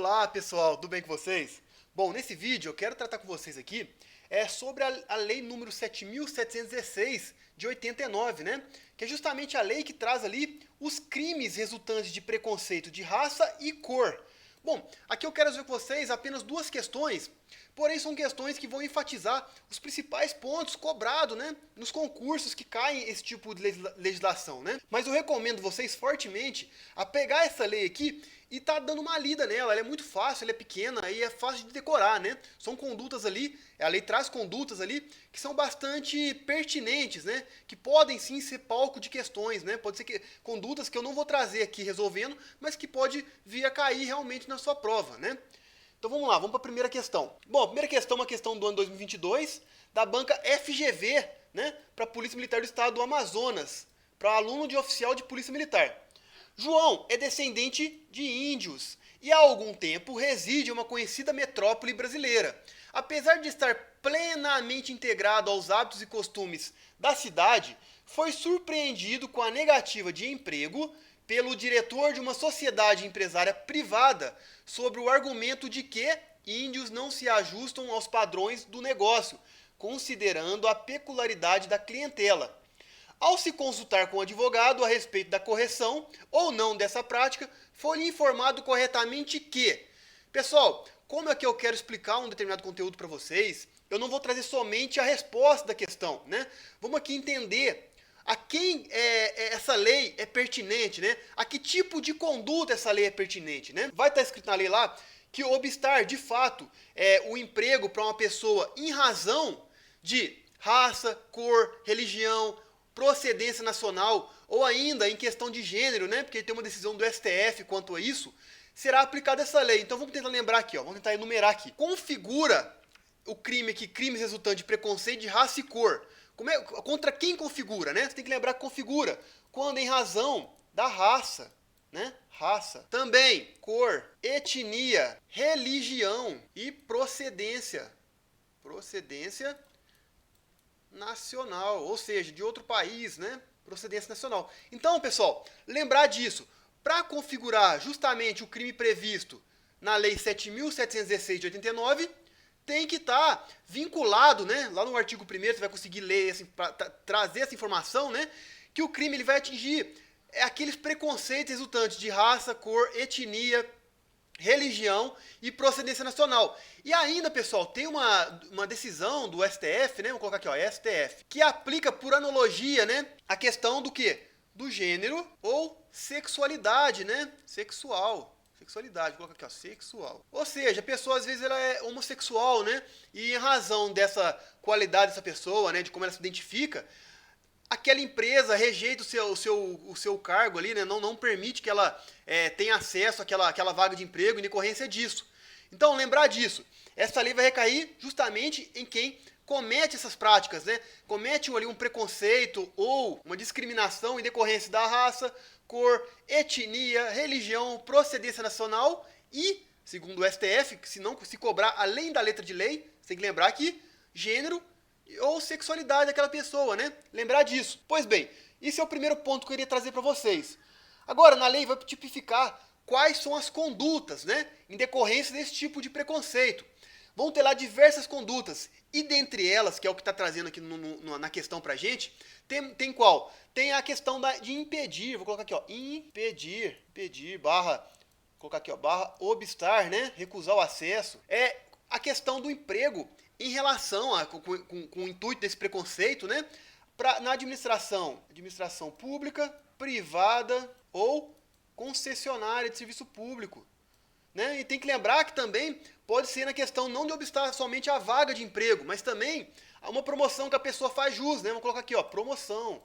Olá pessoal, tudo bem com vocês? Bom, nesse vídeo eu quero tratar com vocês aqui sobre a lei número 7.716 de 89, né? Que é justamente a lei que traz ali os crimes resultantes de preconceito de raça e cor. Bom, aqui eu quero ver com vocês apenas duas questões, porém são questões que vão enfatizar os principais pontos cobrados, né, nos concursos que caem esse tipo de legislação, né? Mas eu recomendo vocês fortemente a pegar essa lei aqui e tá dando uma lida nela. Ela é muito fácil, ela é pequena e é fácil de decorar, né? São condutas ali, a lei traz condutas ali que são bastante pertinentes, né? Que podem sim ser palco de questões, né? Pode ser que condutas que eu não vou trazer aqui resolvendo, mas que pode vir a cair realmente na sua prova, né? Então vamos lá, vamos para a primeira questão. Bom, a primeira questão é uma questão do ano 2022, da banca FGV, né? Para a Polícia Militar do Estado do Amazonas, para aluno de oficial de Polícia Militar. João é descendente de índios e há algum tempo reside em uma conhecida metrópole brasileira. Apesar de estar plenamente integrado aos hábitos e costumes da cidade, foi surpreendido com a negativa de emprego pelo diretor de uma sociedade empresária privada sobre o argumento de que índios não se ajustam aos padrões do negócio, considerando a peculiaridade da clientela. Ao se consultar com o advogado a respeito da correção ou não dessa prática, foi informado corretamente que, pessoal, como é que eu quero explicar um determinado conteúdo para vocês, eu não vou trazer somente a resposta da questão, né? Vamos aqui entender a quem essa lei é pertinente, né? A que tipo de conduta essa lei é pertinente, né? Vai estar escrito na lei lá que obstar, de fato, o emprego para uma pessoa em razão de raça, cor, religião, procedência nacional ou ainda em questão de gênero, né? Porque tem uma decisão do STF quanto a isso, será aplicada essa lei. Então vamos tentar lembrar aqui, ó, vamos tentar enumerar aqui. Configura o crime aqui, crimes resultantes de preconceito de raça e cor. Contra quem configura, né? Você tem que lembrar que configura quando em razão da raça, né? Raça. Também cor, etnia, religião e procedência. Procedência nacional, ou seja, de outro país, né? Procedência nacional. Então, pessoal, lembrar disso. Para configurar justamente o crime previsto na Lei 7.716 de 89, tem que estar vinculado, né? Lá no artigo 1º, você vai conseguir ler, assim, trazer essa informação, né? Que o crime ele vai atingir aqueles preconceitos resultantes de raça, cor, etnia, religião e procedência nacional. E ainda, pessoal, tem uma decisão do STF, né? Vou colocar aqui, ó, STF, que aplica por analogia, né, a questão do quê? Do gênero ou sexualidade, né? Sexualidade, vou colocar aqui, ó, sexual. Ou seja, a pessoa às vezes ela é homossexual, né? E em razão dessa qualidade dessa pessoa, né, de como ela se identifica, aquela empresa rejeita o seu cargo ali, né? Não permite que ela tenha acesso àquela vaga de emprego em decorrência disso. Então, lembrar disso. Essa lei vai recair justamente em quem comete essas práticas, né? Comete ali um preconceito ou uma discriminação em decorrência da raça, cor, etnia, religião, procedência nacional e, segundo o STF, se cobrar além da letra de lei, você tem que lembrar que gênero ou sexualidade daquela pessoa, né? Lembrar disso. Pois bem, esse é o primeiro ponto que eu iria trazer para vocês. Agora, na lei vai tipificar quais são as condutas, né? Em decorrência desse tipo de preconceito. Vão ter lá diversas condutas. E dentre elas, que é o que está trazendo aqui na questão pra gente, tem qual? Tem a questão de impedir, vou colocar aqui, ó, impedir, barra, vou colocar aqui, ó, barra obstar, né? Recusar o acesso. É a questão do emprego em relação com o intuito desse preconceito, né, na administração pública, privada ou concessionária de serviço público. Né? E tem que lembrar que também pode ser na questão não de obstar somente a vaga de emprego, mas também a uma promoção que a pessoa faz jus. Né? Vamos colocar aqui, ó, promoção.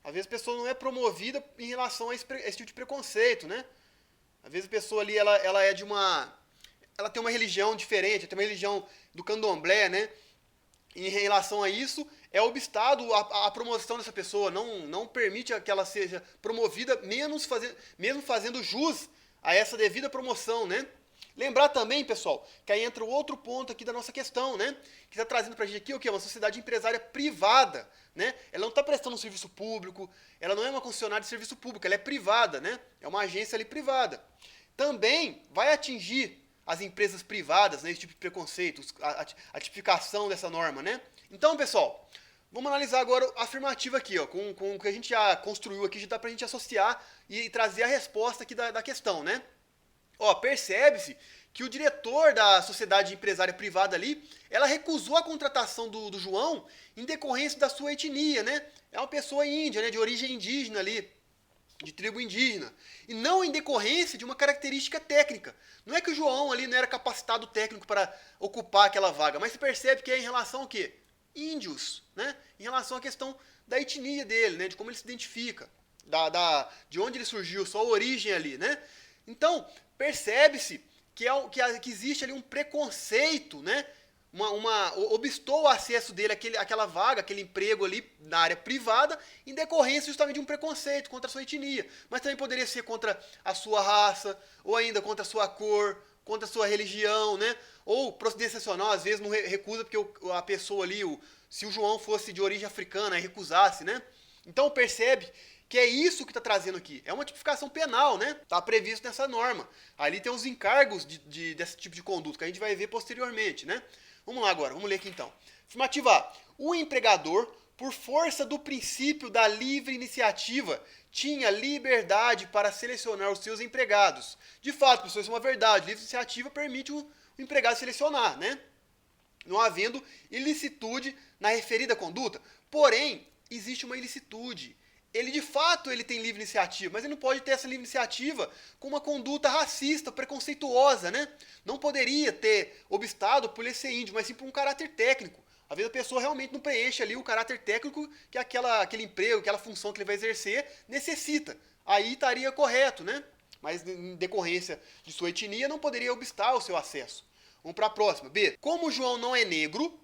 Às vezes a pessoa não é promovida em relação a esse tipo de preconceito. Né? Às vezes a pessoa ali ela é de uma... ela tem uma religião diferente, tem uma religião do candomblé, né? Em relação a isso, é obstado a promoção dessa pessoa, não permite que ela seja promovida, mesmo fazendo jus a essa devida promoção, né? Lembrar também, pessoal, que aí entra o outro ponto aqui da nossa questão, né? Que está trazendo para a gente aqui o quê? Uma sociedade empresária privada, né? Ela não está prestando um serviço público, ela não é uma concessionária de serviço público, ela é privada, né? É uma agência ali privada. também vai atingir as empresas privadas, né, esse tipo de preconceito, a tipificação dessa norma, né? Então, pessoal, vamos analisar agora a afirmativa aqui, ó, com o que a gente já construiu aqui, já dá pra gente associar e trazer a resposta aqui da questão, né? Ó, percebe-se que o diretor da sociedade empresária privada ali, ela recusou a contratação do João em decorrência da sua etnia, né? É uma pessoa índia, né, de origem indígena ali, de tribo indígena, e não em decorrência de uma característica técnica. Não é que o João ali não era capacitado técnico para ocupar aquela vaga, mas você percebe que é em relação ao quê? Índios, né? Em relação à questão da etnia dele, né? De como ele se identifica, de onde ele surgiu, sua origem ali, né? Então, percebe-se que existe ali um preconceito, né? Obstou o acesso dele àquela vaga, aquele emprego ali na área privada, em decorrência justamente de um preconceito contra a sua etnia. Mas também poderia ser contra a sua raça, ou ainda contra a sua cor, contra a sua religião, né? Ou procedência nacional, às vezes não recusa porque a pessoa ali, se o João fosse de origem africana, aí recusasse, né? Então percebe que é isso que está trazendo aqui. É uma tipificação penal, né? Está previsto nessa norma. Ali tem os encargos desse tipo de conduta, que a gente vai ver posteriormente, né? Vamos lá agora, vamos ler aqui então. Afirmativa A. O empregador, por força do princípio da livre iniciativa, tinha liberdade para selecionar os seus empregados. De fato, pessoal, isso é uma verdade. Livre iniciativa permite o empregado selecionar, né? Não havendo ilicitude na referida conduta. Porém, existe uma ilicitude. Ele, de fato, ele tem livre iniciativa, mas ele não pode ter essa livre iniciativa com uma conduta racista, preconceituosa, né? Não poderia ter obstado por ele ser índio, mas sim por um caráter técnico. Às vezes a pessoa realmente não preenche ali o caráter técnico que aquele emprego, aquela função que ele vai exercer necessita. Aí estaria correto, né? Mas em decorrência de sua etnia não poderia obstar o seu acesso. Vamos para a próxima. B. Como o João não é negro,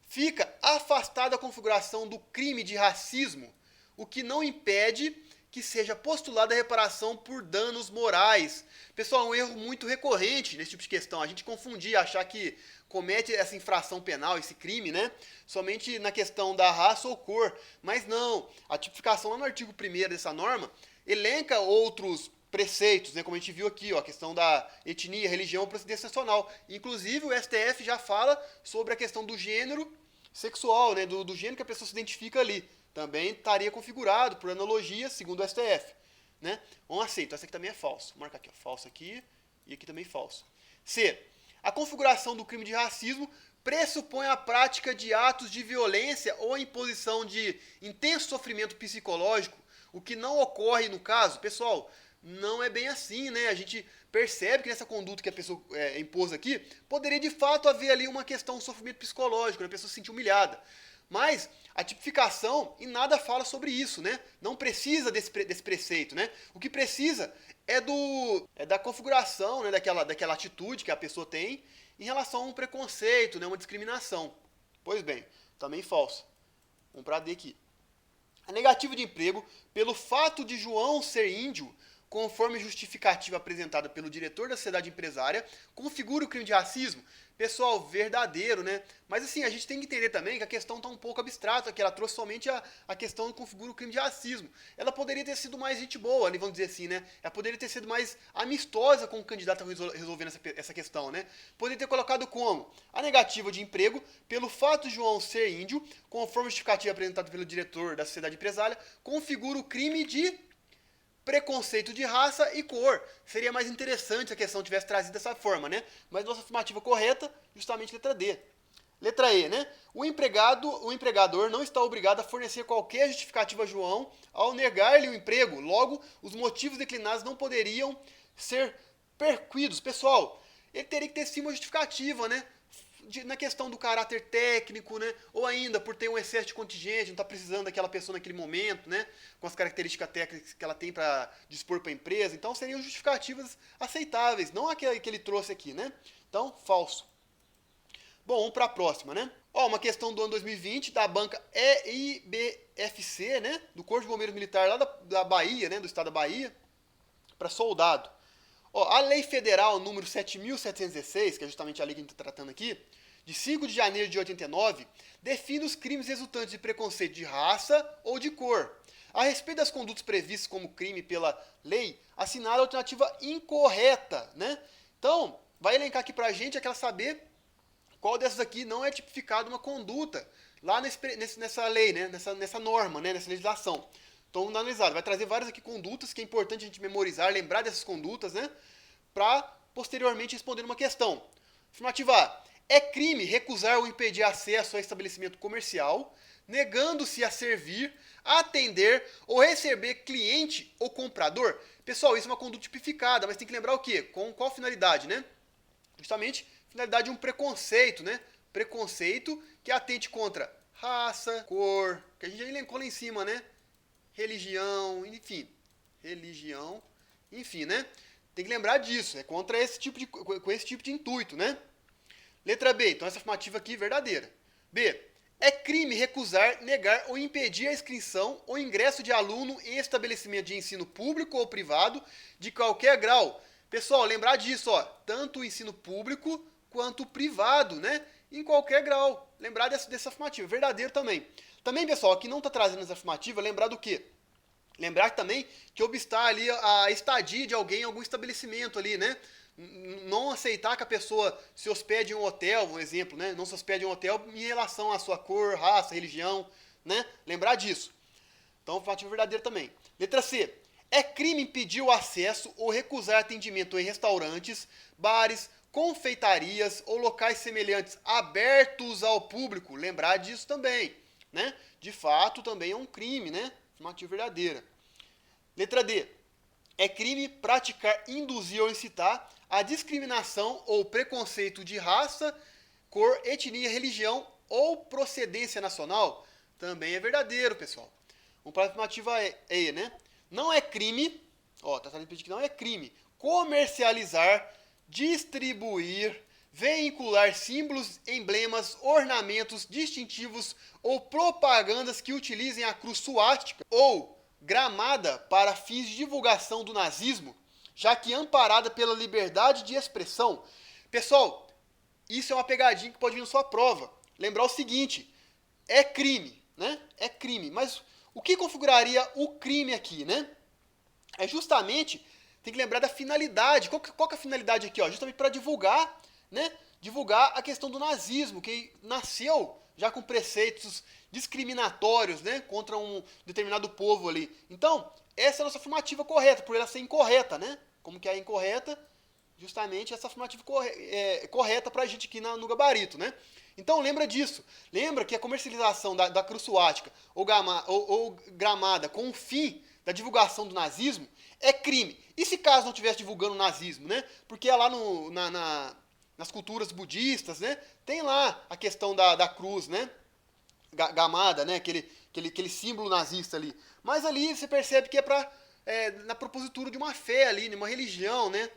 fica afastado da configuração do crime de racismo, o que não impede que seja postulada a reparação por danos morais. Pessoal, é um erro muito recorrente nesse tipo de questão. A gente confundir, achar que comete essa infração penal, esse crime, né? Somente na questão da raça ou cor. Mas não. A tipificação lá no artigo 1º dessa norma elenca outros preceitos, né? Como a gente viu aqui, ó, a questão da etnia, religião, procedência nacional. Inclusive, o STF já fala sobre a questão do gênero sexual, né? Do gênero que a pessoa se identifica ali. Também estaria configurado por analogia, segundo o STF. Né? Vamos aceitar, essa aqui também é falso. Vou marcar aqui, ó, falso aqui e aqui também falso. C. A configuração do crime de racismo pressupõe a prática de atos de violência ou a imposição de intenso sofrimento psicológico, o que não ocorre no caso. Pessoal, não é bem assim, né? A gente percebe que nessa conduta que a pessoa impôs aqui, poderia de fato haver ali uma questão de sofrimento psicológico, né? A pessoa se sentir humilhada. Mas a tipificação em nada fala sobre isso, né? Não precisa desse preceito, né? O que precisa é da configuração, né? daquela atitude que a pessoa tem em relação a um preconceito, né? Uma discriminação. Pois bem, também falso. Vamos para D aqui. A negativa de emprego, pelo fato de João ser índio, conforme justificativa apresentada pelo diretor da sociedade empresária, configura o crime de racismo? Pessoal, verdadeiro, né? Mas assim, a gente tem que entender também que a questão está um pouco abstrata, que ela trouxe somente a questão que configura o crime de racismo. Ela poderia ter sido mais gente boa, vamos dizer assim, né? Ela poderia ter sido mais amistosa com o candidato resolvendo essa questão, né? Poderia ter colocado como? A negativa de emprego, pelo fato de João ser índio, conforme justificativa apresentada pelo diretor da sociedade empresária, configura o crime de preconceito de raça e cor. Seria mais interessante se a questão tivesse trazido dessa forma, né? Mas nossa afirmativa correta, justamente letra D. Letra E, né? O empregador não está obrigado a fornecer qualquer justificativa a João ao negar-lhe o emprego. Logo, os motivos declinados não poderiam ser perquidos. Pessoal, ele teria que ter sim uma justificativa, né? Na questão do caráter técnico, né? Ou ainda por ter um excesso de contingente, não está precisando daquela pessoa naquele momento, né? Com as características técnicas que ela tem para dispor para a empresa. Então seriam justificativas aceitáveis, não aquela que ele trouxe aqui, né? Então, falso. Bom, vamos para a próxima, né? Ó, uma questão do ano 2020 da banca EIBFC, né? Do Corpo de Bombeiros Militar lá da Bahia, né? Do estado da Bahia, para soldado. Ó, a Lei Federal número 7.716, que é justamente a lei que a gente está tratando aqui, de 5 de janeiro de 89, define os crimes resultantes de preconceito de raça ou de cor. A respeito das condutas previstas como crime pela lei, assinala a alternativa incorreta, né? Então, vai elencar aqui pra gente, quer saber qual dessas aqui não é tipificada uma conduta lá nessa lei, né? nessa norma, né? Nessa legislação. Então, vamos analisar. Vai trazer várias aqui condutas que é importante a gente memorizar, lembrar dessas condutas, né? Para posteriormente responder uma questão. Afirmativa A. É crime recusar ou impedir acesso a estabelecimento comercial, negando-se a servir, atender ou receber cliente ou comprador. Pessoal, isso é uma conduta tipificada, mas tem que lembrar o quê? Com qual finalidade, né? Justamente, finalidade de um preconceito, né? Preconceito que atente contra raça, cor, que a gente já elencou lá em cima, né? Religião, enfim, né? Tem que lembrar disso, é contra com esse tipo de intuito, né? Letra B, então essa afirmativa aqui é verdadeira. B, é crime recusar, negar ou impedir a inscrição ou ingresso de aluno em estabelecimento de ensino público ou privado de qualquer grau. Pessoal, lembrar disso, ó, tanto o ensino público quanto o privado, né? Em qualquer grau. Lembrar dessa afirmativa, verdadeiro também. Também, pessoal, aqui não está trazendo essa afirmativa, lembrar do quê? Lembrar também que obstar ali a estadia de alguém em algum estabelecimento ali, né? Não aceitar que a pessoa se hospede em um hotel, um exemplo, né? Não se hospede em um hotel em relação à sua cor, raça, religião, né? Lembrar disso. Então, afirmativa verdadeira também. Letra C. É crime impedir o acesso ou recusar atendimento em restaurantes, bares, confeitarias ou locais semelhantes abertos ao público. Lembrar disso também, né? De fato, também é um crime, né? Afirmativa verdadeira. Letra D. É crime praticar, induzir ou incitar a discriminação ou preconceito de raça, cor, etnia, religião ou procedência nacional. Também é verdadeiro, pessoal. Vamos para a afirmativa E, né? Não é crime, ó, tá impedindo que não é crime, comercializar, distribuir, veicular símbolos, emblemas, ornamentos distintivos ou propagandas que utilizem a cruz suástica ou gramada para fins de divulgação do nazismo, já que amparada pela liberdade de expressão. Pessoal, isso é uma pegadinha que pode vir na sua prova. Lembrar o seguinte, é crime, né? É crime, mas o que configuraria o crime aqui, né? É justamente, tem que lembrar da finalidade. Qual que é a finalidade aqui? Ó? Justamente para divulgar, né? Divulgar a questão do nazismo, que nasceu já com preceitos discriminatórios, né? Contra um determinado povo ali. Então, essa é a nossa afirmativa correta, por ela ser incorreta, né? Como que é incorreta? Justamente essa afirmativa correta para a gente aqui no gabarito, né? Então lembra disso. Lembra que a comercialização da cruz suástica ou gramada com o fim da divulgação do nazismo é crime. E se caso não estivesse divulgando o nazismo, né? Porque é lá nas culturas budistas, né? Tem lá a questão da cruz, né? Gamada, né? Aquele símbolo nazista ali. Mas ali você percebe que é na propositura de uma fé ali, de uma religião, né?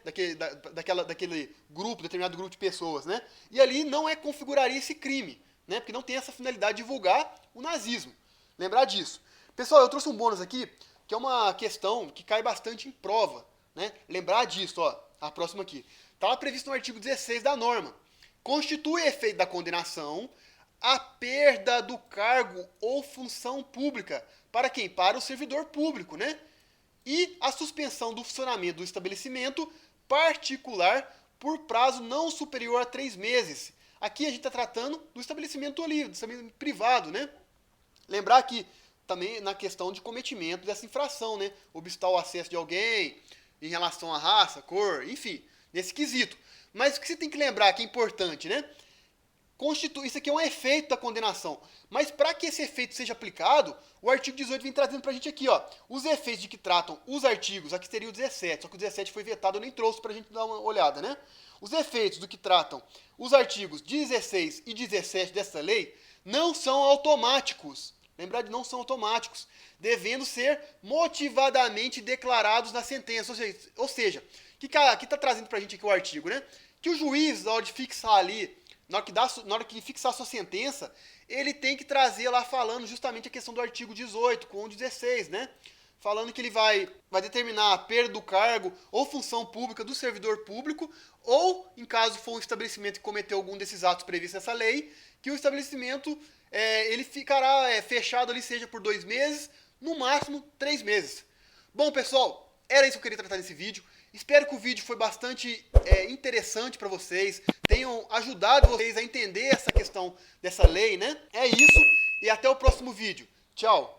Daquele grupo, determinado grupo de pessoas, né? E ali não configuraria esse crime, né? Porque não tem essa finalidade de divulgar o nazismo. Lembrar disso. Pessoal, eu trouxe um bônus aqui, que é uma questão que cai bastante em prova, né? Lembrar disso, ó, a próxima aqui. Está lá previsto no artigo 16 da norma. Constitui efeito da condenação a perda do cargo ou função pública. Para quem? Para o servidor público, né? E a suspensão do funcionamento do estabelecimento particular por prazo não superior a 3 meses. Aqui a gente está tratando do estabelecimento ali, do estabelecimento privado, né? Lembrar que também na questão de cometimento dessa infração, né? Obstar o acesso de alguém em relação à raça, cor, enfim, nesse quesito. Mas o que você tem que lembrar que é importante, né? Isso aqui é um efeito da condenação. Mas para que esse efeito seja aplicado, o artigo 18 vem trazendo para a gente aqui, ó, os efeitos de que tratam os artigos, aqui seria o 17, só que o 17 foi vetado, eu nem trouxe para a gente dar uma olhada, né? Os efeitos do que tratam os artigos 16 e 17 dessa lei não são automáticos. Lembrar de não são automáticos, devendo ser motivadamente declarados na sentença. Ou seja, o que está trazendo para a gente aqui o artigo, né? Que o juiz, na hora de fixar ali, na hora que fixar a sua sentença, ele tem que trazer lá falando justamente a questão do artigo 18 com o 16, né? falando que ele vai determinar a perda do cargo ou função pública do servidor público, ou, em caso for um estabelecimento que cometeu algum desses atos previstos nessa lei, que o estabelecimento ele ficará fechado ali, seja por 2 meses, no máximo 3 meses. Bom, pessoal, era isso que eu queria tratar nesse vídeo. Espero que o vídeo foi bastante interessante para vocês, tenham ajudado vocês a entender essa questão dessa lei, né? É isso, e até o próximo vídeo. Tchau!